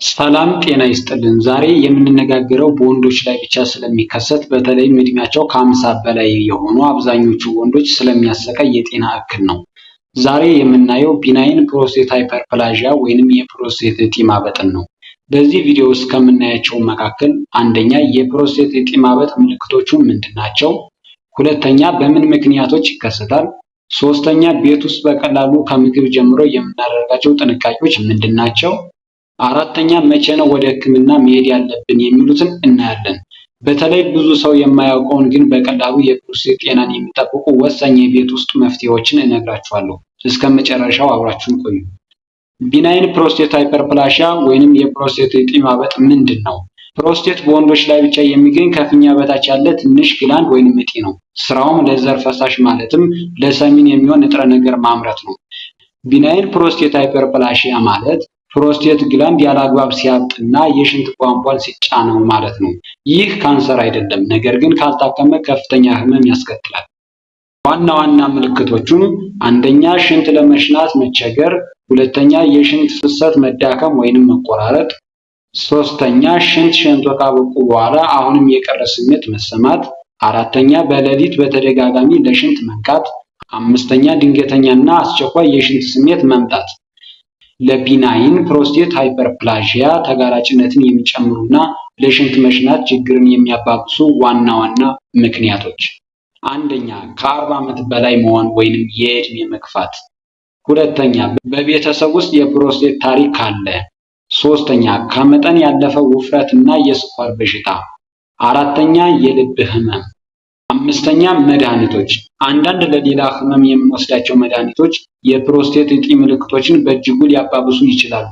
ሰላም ጤና ይስጥልን። ዛሬ የምንነጋገረው በወንዶች ላይ ብቻ ስለሚከሰት በተለይም እድሜያቸው ከ50 በላይ የሆኑ አብዛኞቹ ወንዶች ስለሚያሰቃይ የጤና እክል ነው። ዛሬ የምናየው ቢናይን ፕሮስቴት ሃይፐርፕላዥያ ወይንም የፕሮስቴት እጢ ማበጥን ነው። በዚህ ቪዲዮ ውስጥ ከምናያቸው መካከል አንደኛ የፕሮስቴት እጢ ማበጥ ምልክቶቹ ምንድናቸው? ሁለተኛ በምን ምክንያቶች ይከሰታል? ሶስተኛ ቤት ውስጥ በቀላሉ ከምግብ ጀምሮ የምናደርጋቸው ጥንቃቄዎች ምንድናቸው? አራተኛ መቼ ነው ወደ ሕክምና መሄድ ያለብን የሚሉትን እናያለን። በተለይ ብዙ ሰው የማያውቀውን ግን በቀላሉ የፕሮስቴት ጤናን የሚጠብቁ ወሳኝ የቤት ውስጥ መፍትሄዎችን እነግራችኋለሁ። እስከ መጨረሻው አብራችሁን ቆዩ። ቢናይን ፕሮስቴት ሃይፐርፕላዥያ ወይንም የፕሮስቴት እጢ ማበጥ ምንድን ነው? ፕሮስቴት በወንዶች ላይ ብቻ የሚገኝ ከፊኛ በታች ያለ ትንሽ ግላንድ ወይንም እጢ ነው። ስራውም ለዘር ፈሳሽ ማለትም ለሰሚን የሚሆን ንጥረ ነገር ማምረት ነው። ቢናይን ፕሮስቴት ሃይፐርፕላዥያ ማለት ፕሮስቴት ግላንድ ያለአግባብ ሲያብጥና የሽንት ቧንቧን ሲጫነው ማለት ነው። ይህ ካንሰር አይደለም፣ ነገር ግን ካልታከመ ከፍተኛ ህመም ያስከትላል። ዋና ዋና ምልክቶቹም አንደኛ ሽንት ለመሽናት መቸገር፣ ሁለተኛ የሽንት ፍሰት መዳከም ወይንም መቆራረጥ፣ ሶስተኛ ሽንት ሸንቶ ካበቁ በኋላ አሁንም የቀረ ስሜት መሰማት፣ አራተኛ በሌሊት በተደጋጋሚ ለሽንት መንቃት፣ አምስተኛ ድንገተኛና አስቸኳይ የሽንት ስሜት መምጣት። ለቢናይን ፕሮስቴት ሃይፐርፕላዥያ ተጋላጭነትን የሚጨምሩና ለሽንት መሽናት ችግርን የሚያባብሱ ዋና ዋና ምክንያቶች፣ አንደኛ ከ40 ዓመት በላይ መሆን ወይንም የዕድሜ መግፋት፣ ሁለተኛ በቤተሰብ ውስጥ የፕሮስቴት ታሪክ ካለ፣ ሶስተኛ ከመጠን ያለፈ ውፍረትና የስኳር በሽታ፣ አራተኛ የልብ ህመም፣ አምስተኛ መድኃኒቶች። አንዳንድ ለሌላ ህመም የምንወስዳቸው መድኃኒቶች የፕሮስቴት እጢ ምልክቶችን በእጅጉ ሊያባብሱ ይችላሉ።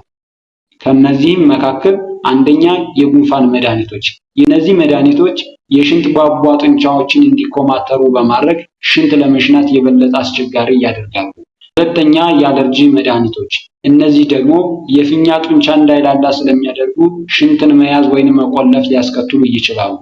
ከነዚህም መካከል አንደኛ የጉንፋን መድኃኒቶች። እነዚህ መድኃኒቶች የሽንት ቧንቧ ጡንቻዎችን እንዲኮማተሩ በማድረግ ሽንት ለመሽናት የበለጠ አስቸጋሪ ያደርጋሉ። ሁለተኛ የአለርጂ መድኃኒቶች። እነዚህ ደግሞ የፊኛ ጡንቻ እንዳይላላ ስለሚያደርጉ ሽንትን መያዝ ወይንም መቆለፍ ሊያስከትሉ ይችላሉ።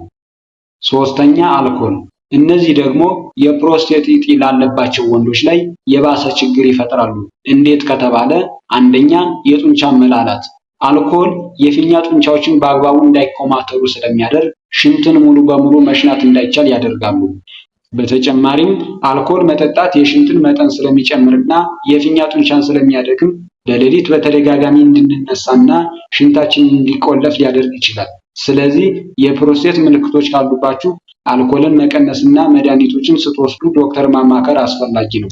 ሶስተኛ አልኮል። እነዚህ ደግሞ የፕሮስቴት እጢ ላለባቸው ወንዶች ላይ የባሰ ችግር ይፈጥራሉ። እንዴት ከተባለ አንደኛ የጡንቻ መላላት። አልኮል የፊኛ ጡንቻዎችን በአግባቡ እንዳይኮማተሩ ስለሚያደርግ ሽንትን ሙሉ በሙሉ መሽናት እንዳይቻል ያደርጋሉ። በተጨማሪም አልኮል መጠጣት የሽንትን መጠን ስለሚጨምርና የፊኛ ጡንቻን ስለሚያደክም በሌሊት በተደጋጋሚ እንድንነሳና ሽንታችን እንዲቆለፍ ሊያደርግ ይችላል። ስለዚህ የፕሮስቴት ምልክቶች ካሉባችሁ አልኮልን መቀነስና መድኃኒቶችን ስትወስዱ ዶክተር ማማከር አስፈላጊ ነው።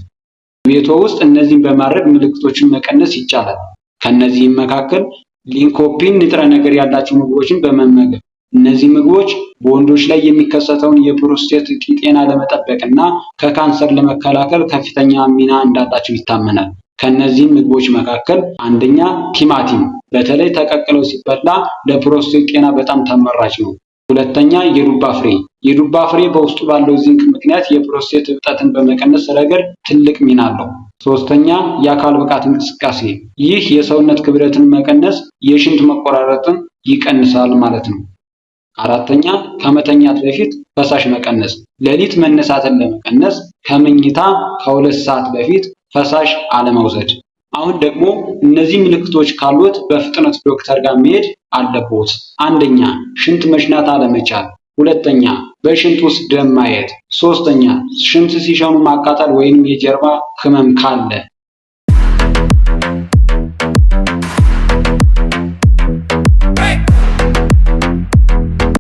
ቤቶ ውስጥ እነዚህን በማድረግ ምልክቶችን መቀነስ ይቻላል። ከነዚህም መካከል ሊንኮፒን ንጥረ ነገር ያላቸው ምግቦችን በመመገብ። እነዚህ ምግቦች በወንዶች ላይ የሚከሰተውን የፕሮስቴት እጢ ጤና ለመጠበቅና ከካንሰር ለመከላከል ከፍተኛ ሚና እንዳላቸው ይታመናል። ከነዚህም ምግቦች መካከል አንደኛ ቲማቲም፣ በተለይ ተቀቅለው ሲበላ ለፕሮስቴት ጤና በጣም ተመራጭ ነው። ሁለተኛ የዱባ ፍሬ። የዱባ ፍሬ በውስጡ ባለው ዚንክ ምክንያት የፕሮስቴት እብጠትን በመቀነስ ረገድ ትልቅ ሚና አለው። ሶስተኛ የአካል ብቃት እንቅስቃሴ። ይህ የሰውነት ክብደትን መቀነስ የሽንት መቆራረጥን ይቀንሳል ማለት ነው። አራተኛ ከመተኛት በፊት ፈሳሽ መቀነስ። ሌሊት መነሳትን ለመቀነስ ከመኝታ ከ2 ሰዓት በፊት ፈሳሽ አለመውሰድ። አሁን ደግሞ እነዚህ ምልክቶች ካሉት በፍጥነት ዶክተር ጋር መሄድ አለብዎት። አንደኛ ሽንት መሽናት አለመቻል፣ ሁለተኛ በሽንት ውስጥ ደም ማየት፣ ሶስተኛ ሽንት ሲሸኑ ማቃጠል ወይንም የጀርባ ህመም ካለ፣